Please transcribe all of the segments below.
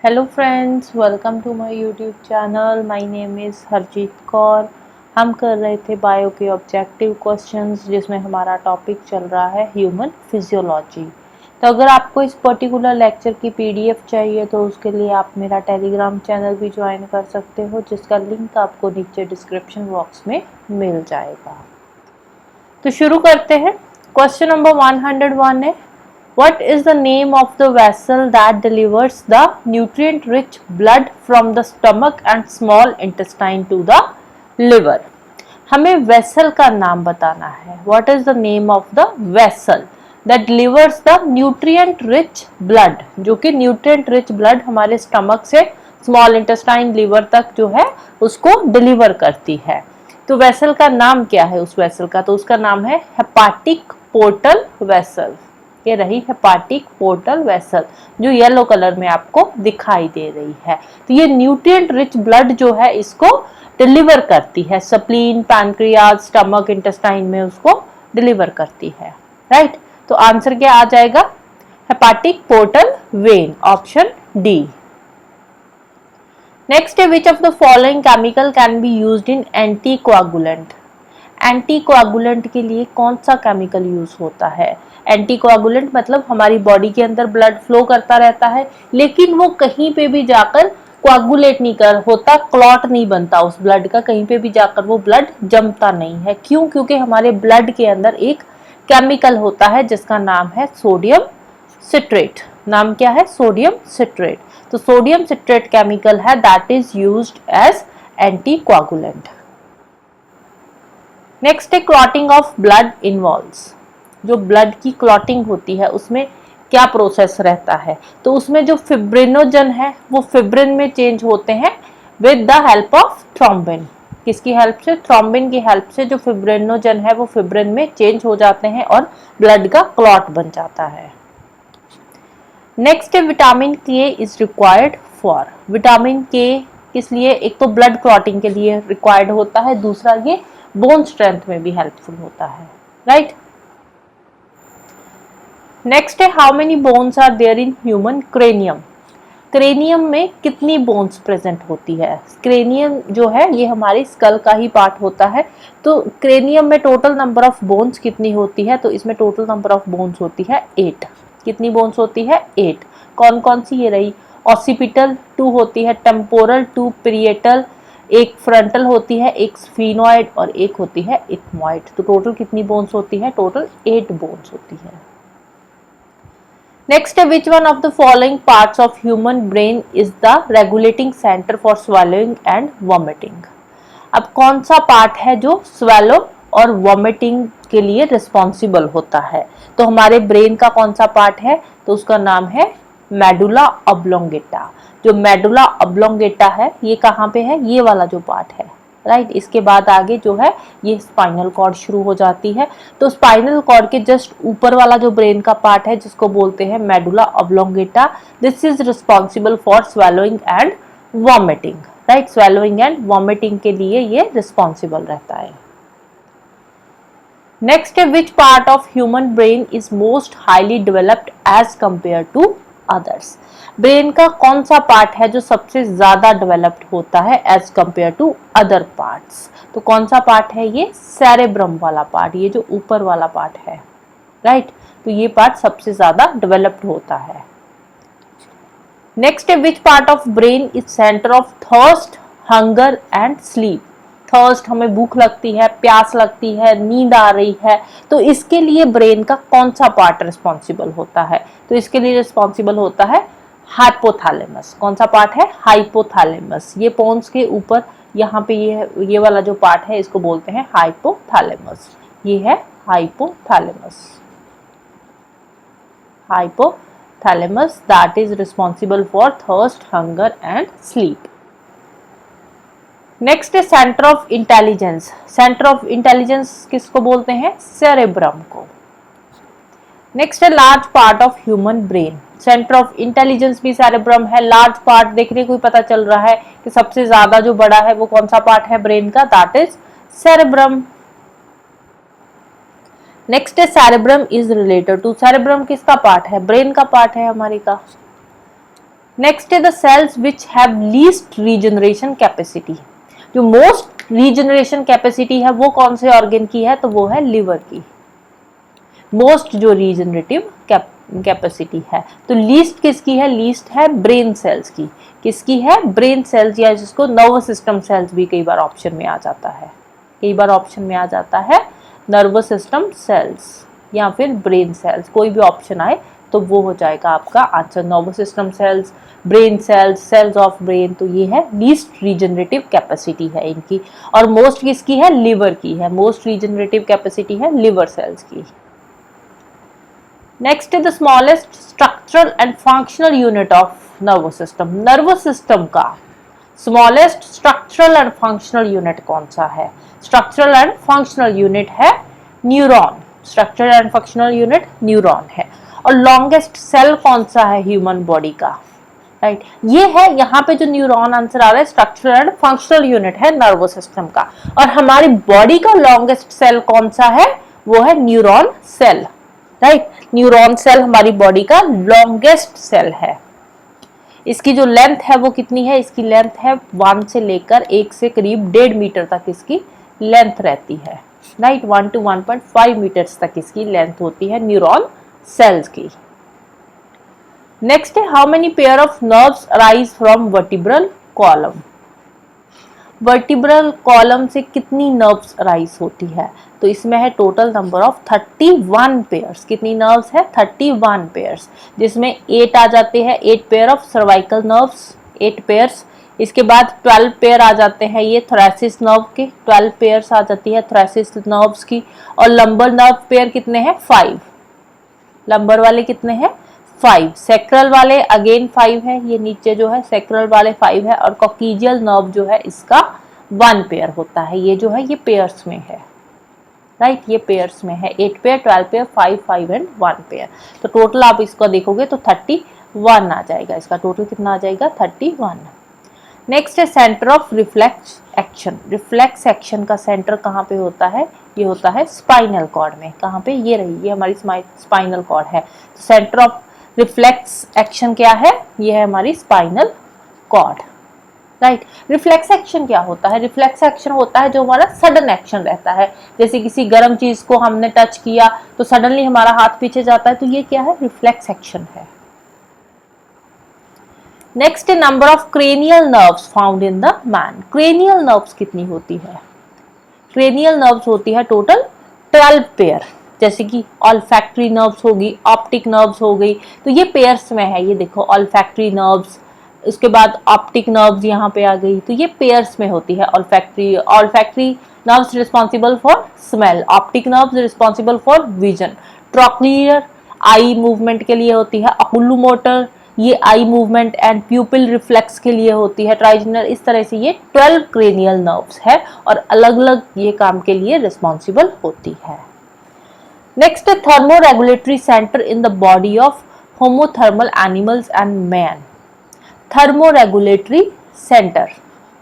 Hello friends, welcome to my YouTube channel. My name is Harjeet Kaur. हम कर रहे थे बायो के ऑब्जेक्टिव क्वेश्चंस, जिसमें हमारा टॉपिक चल रहा है ह्यूमन फिजियोलॉजी। तो अगर आपको इस पर्टिकुलर लेक्चर की पीडीएफ चाहिए तो उसके लिए आप मेरा टेलीग्राम चैनल भी ज्वाइन कर सकते हो, जिसका लिंक आपको नीचे डिस्क्रिप्शन बॉक्स में मिल जाएगा। तो शुरू करते हैं। क्वेश्चन नंबर 101 है, What is the name of the vessel that delivers the nutrient-rich blood from the stomach and small intestine to the liver? हमें वेसल का नाम बताना है। What is the name of the vessel that delivers the nutrient-rich blood? जो कि nutrient-rich blood हमारे stomach से small intestine liver तक जो है उसको डिलीवर करती है। तो वेसल का नाम क्या है उस वेसल का? तो उसका नाम है हेपाटिक पोर्टल वेसल। ये रही हेपाटिक पोर्टल वेसल जो येलो कलर में आपको दिखाई दे रही है। तो ये न्यूट्रिएंट रिच ब्लड जो है इसको डिलीवर करती है, स्प्लीन, पैनक्रियाज, स्टमक, इंटेस्टाइन में उसको डिलीवर करती है। राइट, तो आंसर क्या आ जाएगा? Hepatic portal vein, option D. Next है, which of the following chemical can be used in anticoagulant? Anticoagulant के लिए कौन सा केमिकल यूज होता है? एंटीकोआगुलेंट मतलब हमारी बॉडी के अंदर ब्लड फ्लो करता रहता है, लेकिन वो कहीं पे भी जाकर कोआगुलेट नहीं कर होता, क्लॉट नहीं बनता उस ब्लड का, कहीं पे भी जाकर वो ब्लड जमता नहीं है। क्यों? क्योंकि हमारे ब्लड के अंदर एक केमिकल होता है जिसका नाम है सोडियम सिट्रेट। नाम क्या है? Sodium citrate. तो सोडियम सिट्रेट केमिकल है that is used as anticoagulant. Next है, क्लॉटिंग ऑफ ब्लड इन्वॉल्व्स। जो ब्लड की क्लॉटिंग होती है उसमें क्या प्रोसेस रहता है? तो उसमें जो फिब्रिनोजन है वो फिब्रिन में चेंज होते हैं with the help of thrombin. किसकी हेल्प से? थ्रोम्बिन की हेल्प से जो फिब्रिनोजन है वो फिब्रिन में चेंज हो जाते हैं और ब्लड का क्लॉट बन जाता है। नेक्स्ट है, विटामिन के इज रिक्वायर्ड फॉर। विटामिन के किस लिए? एक तो ब्लड क्लॉटिंग के लिए रिक्वायर्ड होता है, दूसरा ये बोन स्ट्रेंथ में भी हेल्पफुल होता है। राइट। नेक्स्ट है, how many bones are there in human cranium? Cranium में कितनी बोन्स प्रेजेंट होती है? क्रेनियम जो है ये हमारी स्कल का ही पार्ट होता है। तो क्रेनियम में टोटल नंबर ऑफ बोन्स कितनी होती है? तो इसमें टोटल नंबर ऑफ बोन्स होती है 8। कितनी बोन्स होती है? 8। कौन कौन सी? ये रही, ऑसिपिटल 2 होती है, टेम्पोरल 2, पेरिएटल, एक फ्रंटल होती है, एक स्फीनोइड और एक होती है इथमॉइड। तो टोटल कितनी बोन्स होती है? टोटल 8 बोन्स होती है। नेक्स्ट है, which one of the following parts of human brain is the regulating centre for swallowing and vomiting? अब कौन सा पार्ट है जो स्वेलो और वॉमिटिंग के लिए रिस्पॉन्सिबल होता है? तो हमारे ब्रेन का कौन सा पार्ट है? तो उसका नाम है मेडुला ऑब्लोंगेटा। जो मेडुला ऑब्लोंगेटा है ये कहाँ पे है? ये वाला जो पार्ट है। राइट। इसके बाद आगे जो है ये स्पाइनल कॉर्ड शुरू हो जाती है। तो स्पाइनल कॉर्ड के जस्ट ऊपर वाला जो ब्रेन का पार्ट है जिसको बोलते हैं medulla oblongata, this is responsible for swallowing and vomiting. Right, swallowing and vomiting के लिए ये रिस्पॉन्सिबल रहता है। नेक्स्ट है, which part of human brain is most highly developed as compare to others? Brain का कौन सा पार्ट है जो सबसे ज्यादा डेवलप्ड होता है as compare to other parts? तो कौन सा पार्ट है ये? सेरेब्रम वाला पार्ट, ये जो ऊपर वाला पार्ट है। राइट, तो ये पार्ट सबसे ज्यादा डेवलप्ड होता है। नेक्स्ट है, which part of brain is centre of thirst, hunger and sleep? Thirst, हमें भूख लगती है, प्यास लगती है, नींद आ रही है, तो इसके लिए ब्रेन का कौन सा पार्ट रिस्पॉन्सिबल होता है? तो इसके लिए रिस्पॉन्सिबल होता है हाइपोथैलेमस। कौन सा पार्ट है? हाइपोथैलेमस। ये पोन्स के ऊपर यहाँ पे ये वाला जो पार्ट है इसको बोलते हैं हाइपोथैलेमस। ये है hypothalamus. Hypothalamus that is responsible for thirst, hunger and sleep. Next है, centre of intelligence. Centre of intelligence किसको बोलते हैं? सेरेब्रम को। नेक्स्ट है, large part of human brain. Centre of intelligence भी सेरेब्रम है। लार्ज पार्ट देखने को ही पता चल रहा है कि सबसे ज्यादा जो बड़ा है वो कौन सा पार्ट है ब्रेन का? That is cerebrum. नेक्स्ट है, cerebrum is related to. Cerebrum किसका पार्ट है? ब्रेन का पार्ट है हमारे का। नेक्स्ट है the cells which have least regeneration capacity. जो मोस्ट रीजनरेशन कैपेसिटी है वो कौन से ऑर्गन की है, तो वो है लिवर की। मोस्ट जो रीजनरेटिव कैपेसिटी है, तो लीस्ट किसकी है, लीस्ट है ब्रेन सेल्स की। किसकी है, ब्रेन सेल्स, या जिसको नर्वस सिस्टम सेल्स भी कई बार ऑप्शन में आ जाता है, कई बार ऑप्शन में आ जाता है नर्वस सिस्टम सेल्स या फिर ब्रेन सेल्स, कोई भी ऑप्शन आए तो वो हो जाएगा आपका answer. Nervous system cells, brain cells, cells of brain, तो ये है लीस्ट रीजनरेटिव कैपेसिटी है इनकी। और मोस्ट किसकी है, लिवर की है। मोस्ट रीजनरेटिव कैपेसिटी है लिवर सेल्स की। नेक्स्ट है the smallest structural and functional unit of nervous system. Nervous system का smallest structural and functional unit कौन सा है? स्ट्रक्चरल एंड फंक्शनल यूनिट है neuron. Structural and functional unit neuron है। और लॉन्गेस्ट सेल कौन सा है ह्यूमन बॉडी का? राइट, ये है यहाँ पे जो न्यूरॉन आंसर आ रहा है, स्ट्रक्चरल एंड फंक्शनल यूनिट है नर्वस सिस्टम का। और हमारी बॉडी का लॉन्गेस्ट सेल कौन सा है? वो है neuron cell. Right, neuron cell हमारी बॉडी का लॉन्गेस्ट सेल है। इसकी जो लेंथ है वो कितनी है? इसकी लेंथ है 1 से लेकर 1 से करीब 1.5 मीटर तक इसकी लेंथ रहती है। राइट, 1 to 1.5 मीटर्स तक इसकी लेंथ होती है न्यूरॉन सेल्स की। नेक्स्ट है how many pair of nerves arise from vertebral column. Vertebral column से कितनी नर्व्स अराइज होती है? तो इसमें है टोटल नंबर ऑफ 31 पेयर्स। कितनी नर्व्स है? 31 पेयर्स, जिसमें 8 आ जाते हैं, 8 pair of cervical nerves, 8 pairs. इसके बाद 12 पेयर आ जाते हैं ये थोरैसिस नर्व के, 12 पेयर्स आ जाती है थोरैसिस नर्व्स की। और लंबर नर्व पेयर कितने हैं? 5। लंबर वाले कितने हैं? 5। सेक्रल वाले अगेन 5 है, ये नीचे जो है सेक्रल वाले 5 है। और कॉक्सियल नर्व जो है इसका 1 पेयर होता है। ये जो है ये पेयर्स में है। राइट, ये पेयर्स में है, 8 पेयर, 12 पेयर, 5, 5 एंड 1 पेयर। तो टोटल आप इसको देखोगे तो 31 आ जाएगा। इसका टोटल कितना आ जाएगा? 31। नेक्स्ट है centre of reflex action. Reflex action का सेंटर कहाँ पे होता है? ये होता है स्पाइनल कॉर्ड में। कहाँ पे? ये रही, ये हमारी स्पाइनल कॉर्ड है। सेंटर ऑफ रिफ्लेक्स एक्शन क्या है? ये है हमारी spinal cord. Right, reflex action क्या होता है? रिफ्लेक्स एक्शन होता है जो हमारा सडन एक्शन रहता है। जैसे किसी गर्म चीज को हमने टच किया तो सडनली हमारा हाथ पीछे जाता है, तो ये क्या है? रिफ्लेक्स एक्शन है। नेक्स्ट है number of cranial nerves found in the man. Cranial nerves कितनी होती है? क्रेनियल नर्व्स होती है टोटल 12 पेयर। जैसे कि ऑल्फैक्टरी नर्व्स होगी, ऑप्टिक नर्व्स हो गई, तो ये पेयर्स में है। ये देखो ऑल्फैक्टरी नर्व्स, उसके बाद ऑप्टिक नर्व्स यहाँ पे आ गई, तो ये पेयर्स में होती है। Olfactory nerves responsible for smell, optic nerves responsible for vision, trochlear eye movement के लिए होती है, ऑक्यूलोमोटर ये आई मूवमेंट एंड प्यूपिल रिफ्लेक्स के लिए होती है, ट्राइजेमिनल। इस तरह से ये 12 क्रेनियल नर्व्स है और अलग अलग ये काम के लिए रिस्पॉन्सिबल होती है। नेक्स्ट है thermoregulatory centre in the body of homothermal animals and man. Thermoregulatory centre,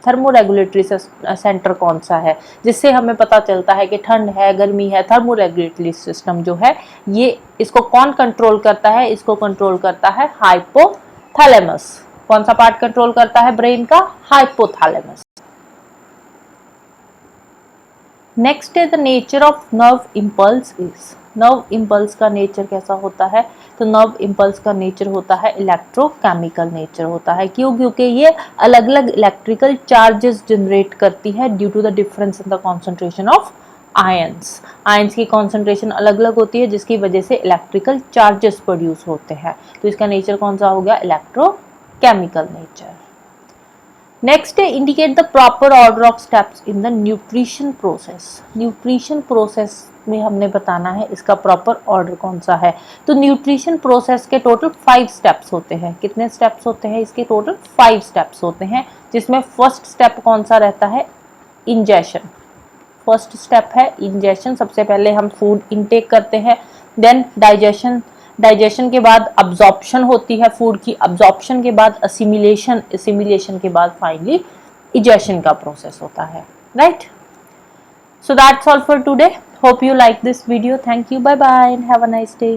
thermoregulatory centre कौन सा है जिससे हमें पता चलता है कि ठंड है, गर्मी है? थर्मोरेगुलेटरी सिस्टम जो है ये, इसको कौन कंट्रोल करता है? इसको कंट्रोल करता है हाइपोथैलेमस। कौन सा पार्ट कंट्रोल करता है ब्रेन का? हाइपोथैलेमस। नेक्स्ट है the nature of nerve impulse is. Nerve impulse का नेचर कैसा होता है? तो नर्व इम्पल्स का नेचर होता है इलेक्ट्रोकेमिकल नेचर होता है। क्यों? क्योंकि ये अलग अलग इलेक्ट्रिकल चार्जेस जनरेट करती है due to the difference in the concentration of ions. Ions की कॉन्सेंट्रेशन अलग अलग होती है जिसकी वजह से इलेक्ट्रिकल चार्जेस प्रोड्यूस होते हैं। तो इसका नेचर कौन सा हो गया? Electrochemical nature. नेक्स्ट है indicate the proper order of steps in the nutrition process. Nutrition process में हमने बताना है इसका प्रॉपर ऑर्डर कौन सा है। तो न्यूट्रिशन प्रोसेस के टोटल 5 स्टेप्स होते हैं। कितने स्टेप्स होते हैं इसके? टोटल 5 स्टेप्स होते हैं, जिसमें फर्स्ट स्टेप कौन सा रहता है? इंजेशन। फर्स्ट स्टेप है इंजेशन। सबसे पहले हम फूड इनटेक करते हैं, देन डाइजेशन, डाइजेशन के बाद अब्जॉर्प्शन होती है फूड की, अब्जॉर्प्शन के बाद असिमिलेशन, असिमिलेशन के बाद फाइनली इजेशन का प्रोसेस होता है। Right, so that's all for today. Hope you like this video. Thank you. Bye bye and have a nice day.